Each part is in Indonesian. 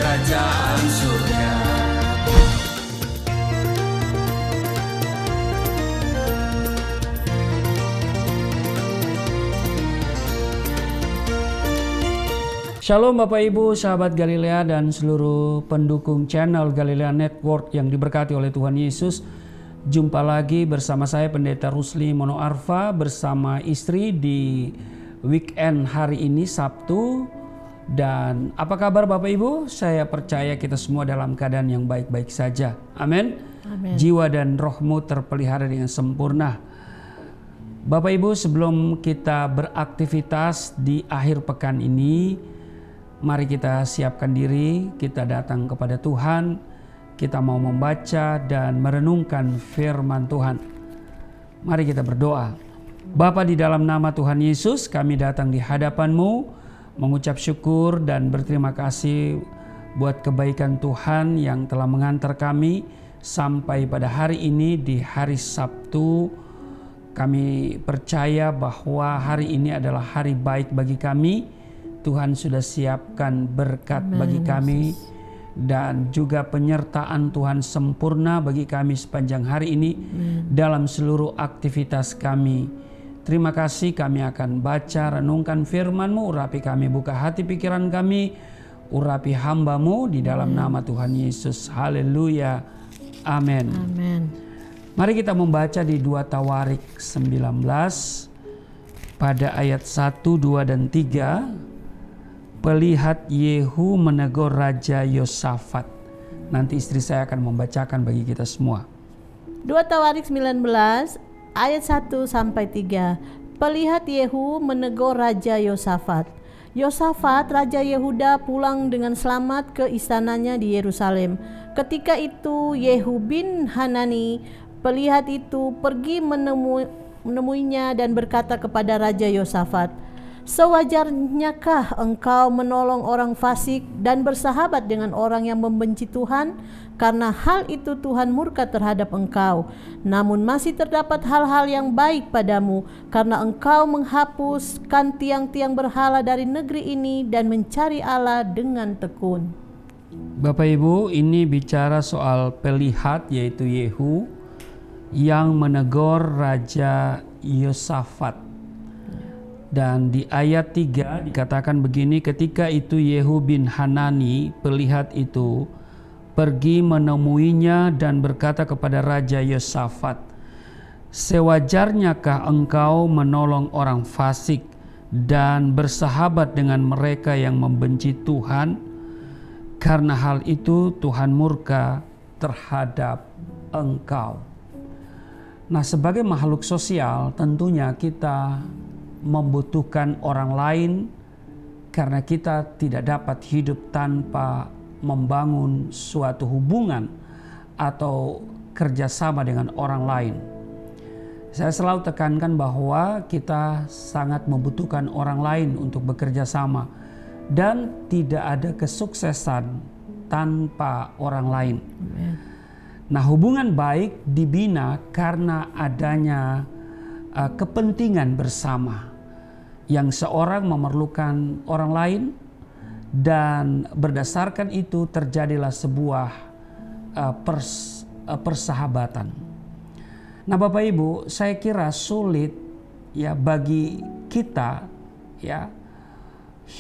kerajaan surga. Shalom Bapak Ibu, sahabat Galilea dan seluruh pendukung channel Galilea Network yang diberkati oleh Tuhan Yesus. Jumpa lagi bersama saya Pendeta Rusli Monoarfa bersama istri di weekend hari ini Sabtu. Dan apa kabar Bapak Ibu? Saya percaya kita semua dalam keadaan yang baik-baik saja. Amin. Jiwa dan rohmu terpelihara dengan sempurna. Bapak Ibu, sebelum kita beraktivitas di akhir pekan ini, mari kita siapkan diri, kita datang kepada Tuhan, kita mau membaca dan merenungkan firman Tuhan. Mari kita berdoa. Bapa, di dalam nama Tuhan Yesus, kami datang di hadapan-Mu, mengucap syukur dan berterima kasih buat kebaikan Tuhan yang telah mengantar kami sampai pada hari ini di hari Sabtu. Kami percaya bahwa hari ini adalah hari baik bagi kami. Tuhan sudah siapkan berkat bagi kami dan juga penyertaan Tuhan sempurna bagi kami sepanjang hari ini dalam seluruh aktivitas kami. Terima kasih, kami akan baca, renungkan firman-Mu, urapi kami, buka hati pikiran kami, urapi hamba-Mu di dalam nama Tuhan Yesus. Haleluya. Amin. Mari kita membaca di 2 Tawarik 19 pada ayat 1, 2, dan 3. Pelihat Yehu menegur Raja Yosafat. Nanti istri saya akan membacakan bagi kita semua. 2 Tawarik 19 ayat 1 sampai 3. Pelihat Yehu menegur Raja Yosafat. Yosafat Raja Yehuda pulang dengan selamat ke istananya di Yerusalem. Ketika itu Yehu bin Hanani, pelihat itu, pergi menemuinya dan berkata kepada Raja Yosafat, "Sewajarnyakah engkau menolong orang fasik dan bersahabat dengan orang yang membenci Tuhan? Karena hal itu Tuhan murka terhadap engkau. Namun masih terdapat hal-hal yang baik padamu, karena engkau menghapuskan tiang-tiang berhala dari negeri ini dan mencari Allah dengan tekun." Bapak Ibu, ini bicara soal pelihat yaitu Yehu yang menegur Raja Yosafat. Dan di ayat 3 dikatakan begini, ketika itu Yehu bin Hanani, pelihat itu, pergi menemuinya dan berkata kepada Raja Yosafat, "Sewajarnyakah engkau menolong orang fasik dan bersahabat dengan mereka yang membenci Tuhan? Karena hal itu Tuhan murka terhadap engkau." Nah, sebagai makhluk sosial tentunya kita membutuhkan orang lain karena kita tidak dapat hidup tanpa membangun suatu hubungan atau kerjasama dengan orang lain. Saya selalu tekankan bahwa kita sangat membutuhkan orang lain untuk bekerja sama dan tidak ada kesuksesan tanpa orang lain. Nah, hubungan baik dibina karena adanya kepentingan bersama, yang seorang memerlukan orang lain dan berdasarkan itu terjadilah sebuah persahabatan. Nah, Bapak Ibu, saya kira sulit ya bagi kita ya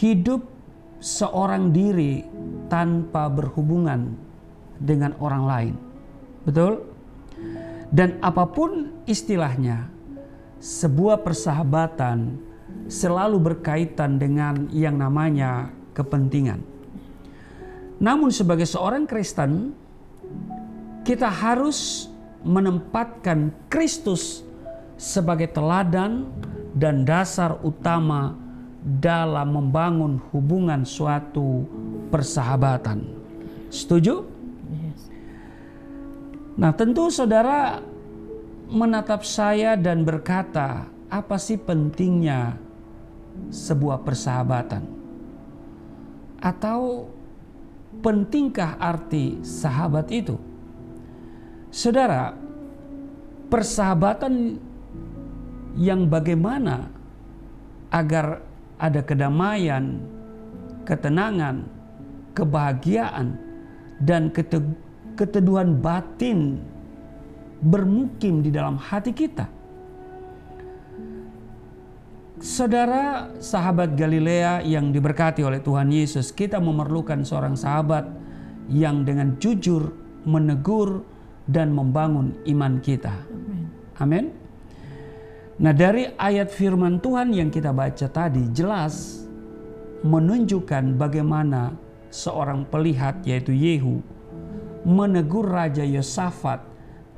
hidup seorang diri tanpa berhubungan dengan orang lain. Betul? Dan apapun istilahnya, sebuah persahabatan selalu berkaitan dengan yang namanya kepentingan. Namun sebagai seorang Kristen, kita harus menempatkan Kristus sebagai teladan dan dasar utama dalam membangun hubungan suatu persahabatan. Setuju? Yes. Nah, tentu saudara menatap saya dan berkata, apa sih pentingnya sebuah persahabatan? Atau pentingkah arti sahabat itu? Saudara, persahabatan yang bagaimana agar ada kedamaian, ketenangan, kebahagiaan, dan keteduhan batin bermukim di dalam hati kita. Saudara, sahabat Galilea yang diberkati oleh Tuhan Yesus, kita memerlukan seorang sahabat yang dengan jujur menegur dan membangun iman kita. Amin. Nah, dari ayat firman Tuhan yang kita baca tadi jelas menunjukkan bagaimana seorang pelihat yaitu Yehu menegur Raja Yosafat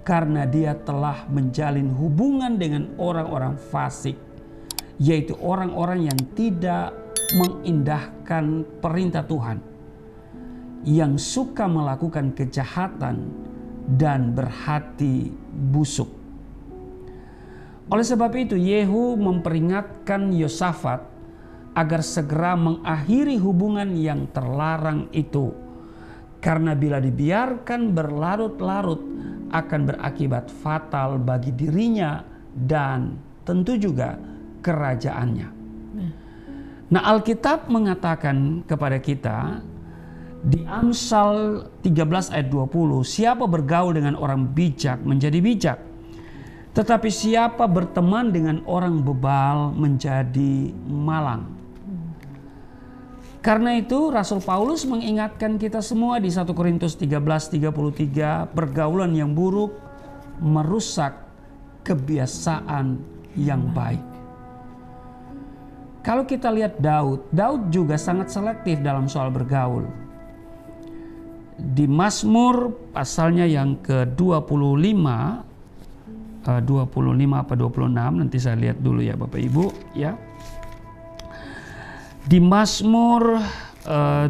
karena dia telah menjalin hubungan dengan orang-orang fasik, yaitu orang-orang yang tidak mengindahkan perintah Tuhan, yang suka melakukan kejahatan dan berhati busuk. Oleh sebab itu Yehu memperingatkan Yosafat agar segera mengakhiri hubungan yang terlarang itu, karena bila dibiarkan berlarut-larut akan berakibat fatal bagi dirinya dan tentu juga kerajaannya. Nah, Alkitab mengatakan kepada kita di Amsal 13 ayat 20, siapa bergaul dengan orang bijak menjadi bijak, tetapi siapa berteman dengan orang bebal menjadi malang. Karena itu Rasul Paulus mengingatkan kita semua di 1 Korintus 13:33, pergaulan yang buruk merusak kebiasaan yang baik. Kalau kita lihat Daud juga sangat selektif dalam soal bergaul. Di Mazmur pasalnya yang ke-25, 25 apa 26, nanti saya lihat dulu ya Bapak Ibu ya. Di Mazmur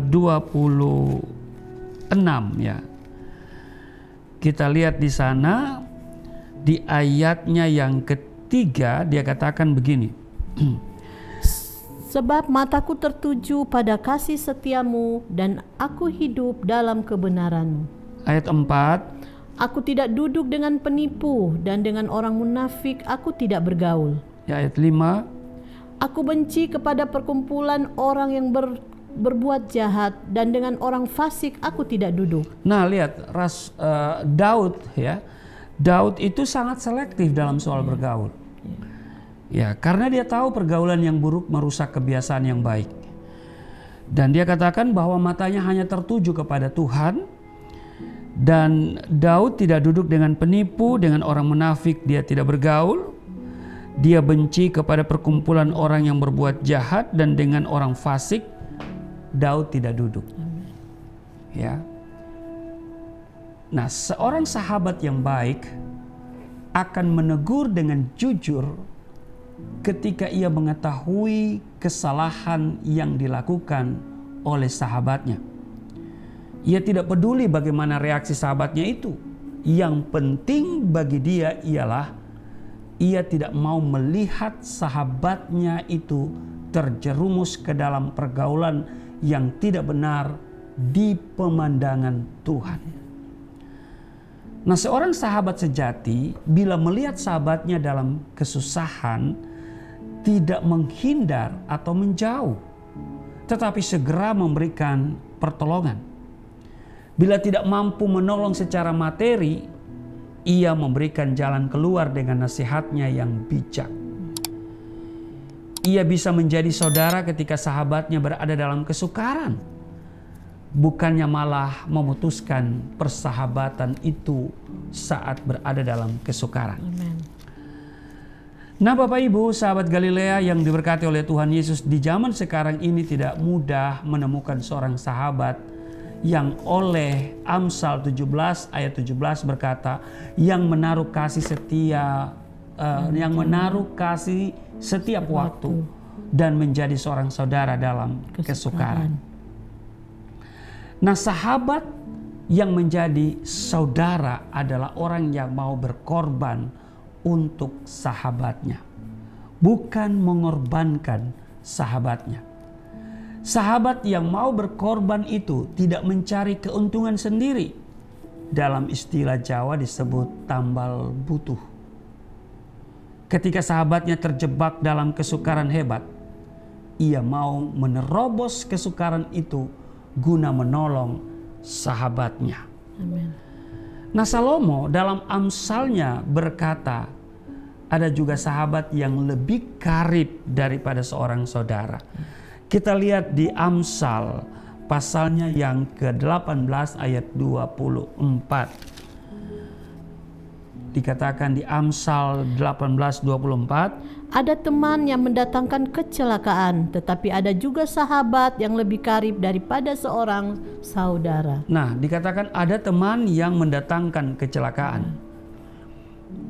26 ya. Kita lihat di sana di ayatnya yang ketiga dia katakan begini. Sebab mataku tertuju pada kasih setiamu dan aku hidup dalam kebenaran-Mu. Ayat 4. Aku tidak duduk dengan penipu dan dengan orang munafik aku tidak bergaul. Ya, ayat 5. Aku benci kepada perkumpulan orang yang berbuat jahat dan dengan orang fasik aku tidak duduk. Nah, lihat Daud ya. Daud itu sangat selektif dalam soal bergaul. Ya, karena dia tahu pergaulan yang buruk merusak kebiasaan yang baik. Dan dia katakan bahwa matanya hanya tertuju kepada Tuhan. Dan Daud tidak duduk dengan penipu, dengan orang munafik dia tidak bergaul. Dia benci kepada perkumpulan orang yang berbuat jahat dan dengan orang fasik Daud tidak duduk. Ya. Nah, seorang sahabat yang baik akan menegur dengan jujur ketika ia mengetahui kesalahan yang dilakukan oleh sahabatnya. Ia tidak peduli bagaimana reaksi sahabatnya itu. Yang penting bagi dia ialah ia tidak mau melihat sahabatnya itu terjerumus ke dalam pergaulan yang tidak benar di pemandangan Tuhan. Nah, seorang sahabat sejati bila melihat sahabatnya dalam kesusahan tidak menghindar atau menjauh, tetapi segera memberikan pertolongan. Bila tidak mampu menolong secara materi, ia memberikan jalan keluar dengan nasihatnya yang bijak. Ia bisa menjadi saudara ketika sahabatnya berada dalam kesukaran, bukannya malah memutuskan persahabatan itu saat berada dalam kesukaran. Amen. Nah, Bapak Ibu, sahabat Galilea yang diberkati oleh Tuhan Yesus, di zaman sekarang ini tidak mudah menemukan seorang sahabat yang oleh Amsal 17 ayat 17 berkata, yang menaruh kasih setia, yang menaruh kasih setiap waktu dan menjadi seorang saudara dalam kesukaran. Nah, sahabat yang menjadi saudara adalah orang yang mau berkorban untuk sahabatnya, bukan mengorbankan sahabatnya. Sahabat yang mau berkorban itu tidak mencari keuntungan sendiri. Dalam istilah Jawa disebut tambal butuh. Ketika sahabatnya terjebak dalam kesukaran hebat, ia mau menerobos kesukaran itu guna menolong sahabatnya. Amin. Nah, Salomo dalam Amsalnya berkata, ada juga sahabat yang lebih karib daripada seorang saudara. Kita lihat di Amsal pasalnya yang ke-18 ayat 24. Dikatakan di Amsal 18:24, ada teman yang mendatangkan kecelakaan, tetapi ada juga sahabat yang lebih karib daripada seorang saudara. nah dikatakan ada teman yang mendatangkan kecelakaan.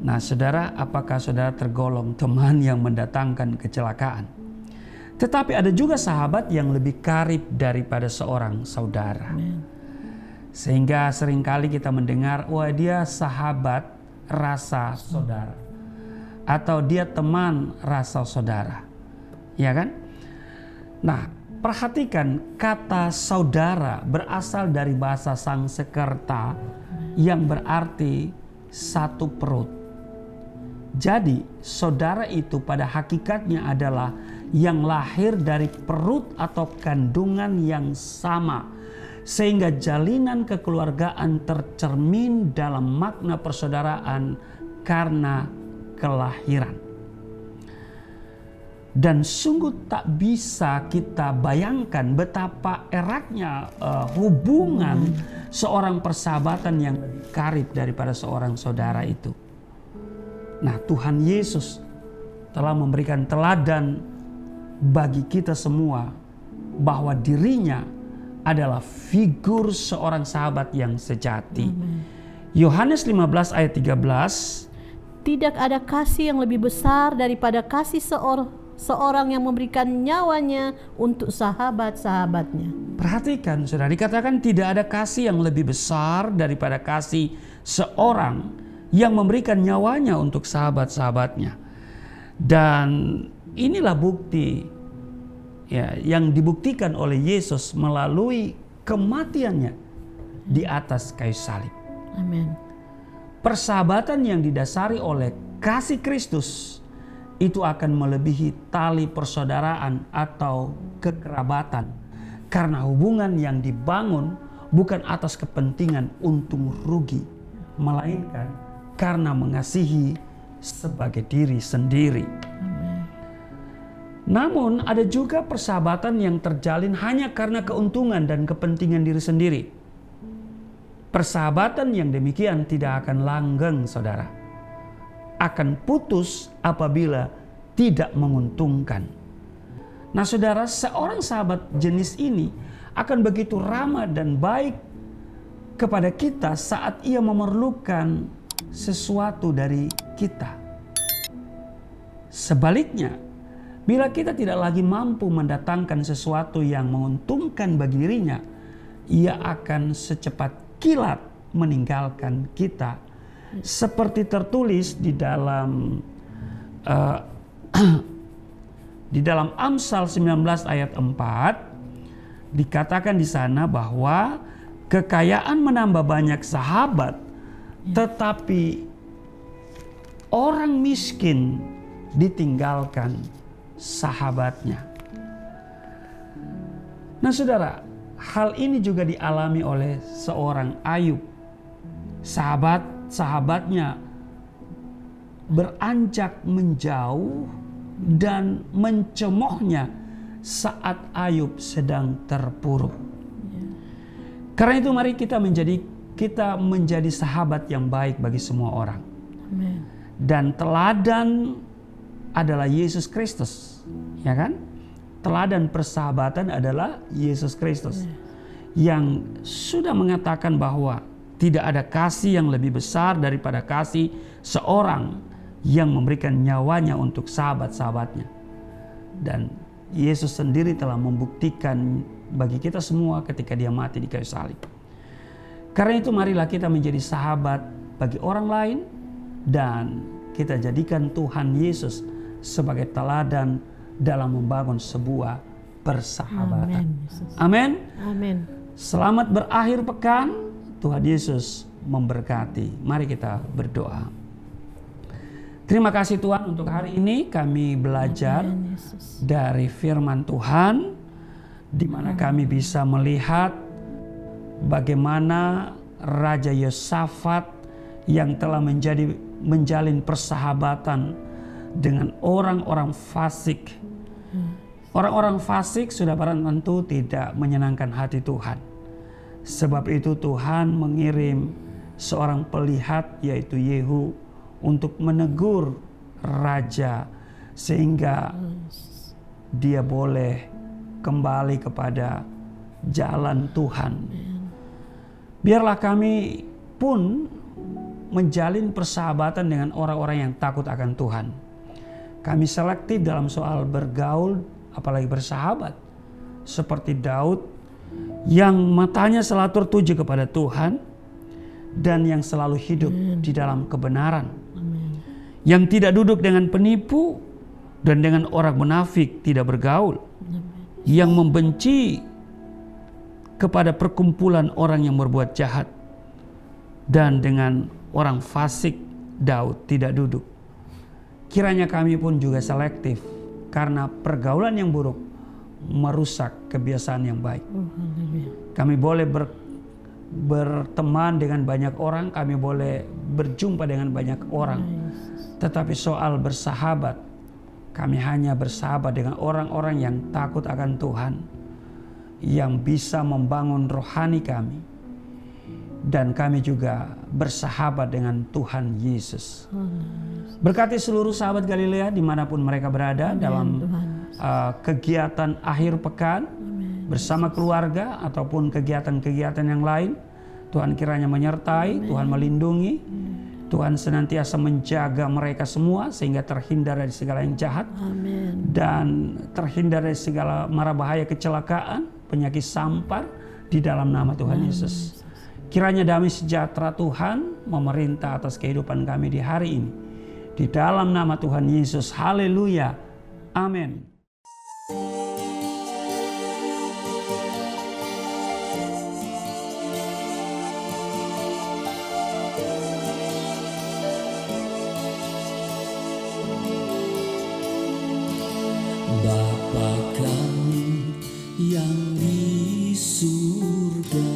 Nah, saudara, apakah saudara tergolong teman yang mendatangkan kecelakaan? Tetapi ada juga sahabat yang lebih karib daripada seorang saudara. Sehingga seringkali kita mendengar, wah dia sahabat rasa saudara, atau dia teman rasa saudara, ya kan? Nah, perhatikan kata saudara berasal dari bahasa Sangsekerta yang berarti satu perut. Jadi saudara itu pada hakikatnya adalah yang lahir dari perut atau kandungan yang sama, sehingga jalinan kekeluargaan tercermin dalam makna persaudaraan karena kelahiran. Dan sungguh tak bisa kita bayangkan betapa eratnya hubungan seorang persahabatan yang lebih karib daripada seorang saudara itu. Nah, Tuhan Yesus telah memberikan teladan bagi kita semua bahwa dirinya adalah figur seorang sahabat yang sejati. Yohanes 15 ayat 13. Tidak ada kasih yang lebih besar daripada kasih seorang yang memberikan nyawanya untuk sahabat-sahabatnya. Perhatikan, saudara, dikatakan tidak ada kasih yang lebih besar daripada kasih seorang yang memberikan nyawanya untuk sahabat-sahabatnya. Dan inilah bukti ya, yang dibuktikan oleh Yesus melalui kematiannya di atas kayu salib. Amin. Persahabatan yang didasari oleh kasih Kristus itu akan melebihi tali persaudaraan atau kekerabatan, karena hubungan yang dibangun bukan atas kepentingan untung rugi, melainkan karena mengasihi sebagai diri sendiri. Namun ada juga persahabatan yang terjalin hanya karena keuntungan dan kepentingan diri sendiri. Persahabatan yang demikian tidak akan langgeng, saudara. Akan putus apabila tidak menguntungkan. Nah, saudara, seorang sahabat jenis ini akan begitu ramah dan baik kepada kita saat ia memerlukan sesuatu dari kita. Sebaliknya, bila kita tidak lagi mampu mendatangkan sesuatu yang menguntungkan bagi dirinya, ia akan secepat kilat meninggalkan kita. Seperti tertulis di dalam Amsal 19 ayat 4, dikatakan di sana bahwa kekayaan menambah banyak sahabat, tetapi orang miskin ditinggalkan sahabatnya. Nah, saudara, hal ini juga dialami oleh seorang Ayub. Sahabatnya beranjak menjauh dan mencemoohnya saat Ayub sedang terpuruk. Karena itu mari kita menjadi sahabat yang baik bagi semua orang. Amen. Dan teladan adalah Yesus Kristus, ya kan? Teladan persahabatan adalah Yesus Kristus yang sudah mengatakan bahwa tidak ada kasih yang lebih besar daripada kasih seorang yang memberikan nyawanya untuk sahabat-sahabatnya. Dan Yesus sendiri telah membuktikan bagi kita semua ketika dia mati di kayu salib. Karena itu marilah kita menjadi sahabat bagi orang lain dan kita jadikan Tuhan Yesus sebagai teladan dalam membangun sebuah persahabatan. Amin. Amin. Selamat berakhir pekan. Tuhan Yesus memberkati. Mari kita berdoa. Terima kasih Tuhan untuk hari ini kami belajar dari firman Tuhan di mana kami bisa melihat bagaimana Raja Yosafat yang telah menjalin persahabatan dengan orang-orang fasik. Orang-orang fasik sudah barang tentu tidak menyenangkan hati Tuhan. Sebab itu Tuhan mengirim seorang pelihat yaitu Yehu untuk menegur raja sehingga dia boleh kembali kepada jalan Tuhan. Biarlah kami pun menjalin persahabatan dengan orang-orang yang takut akan Tuhan. Kami selektif dalam soal bergaul, apalagi bersahabat. Seperti Daud yang matanya selalu tertuju kepada Tuhan dan yang selalu hidup di dalam kebenaran. Yang tidak duduk dengan penipu dan dengan orang munafik tidak bergaul. Yang membenci kepada perkumpulan orang yang berbuat jahat, dan dengan orang fasik Daud tidak duduk. Kiranya kami pun juga selektif, karena pergaulan yang buruk merusak kebiasaan yang baik. Kami boleh berteman dengan banyak orang, kami boleh berjumpa dengan banyak orang, tetapi soal bersahabat, kami hanya bersahabat dengan orang-orang yang takut akan Tuhan, yang bisa membangun rohani kami, dan kami juga bersahabat dengan Tuhan Yesus. Berkati seluruh sahabat Galilea dimanapun mereka berada. Dalam kegiatan akhir pekan bersama keluarga ataupun kegiatan-kegiatan yang lain, Tuhan kiranya menyertai, Tuhan melindungi, Tuhan senantiasa menjaga mereka semua sehingga terhindar dari segala yang jahat. Dan terhindar dari segala mara bahaya kecelakaan, penyakit sampar di dalam nama Tuhan Yesus. Kiranya damai sejahtera Tuhan memerintah atas kehidupan kami di hari ini. Di dalam nama Tuhan Yesus. Haleluya. Amin. Bapa kami yang di surga,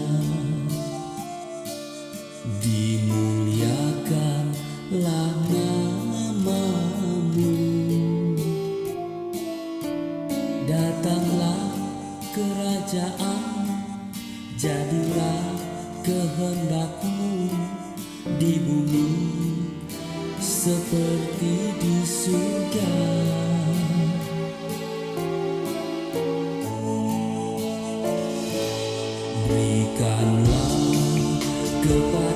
dimuliakanlah nama-Mu. Datanglah kerajaan, jadilah kehendak-Mu di bumi seperti di surga. Berikanlah kepada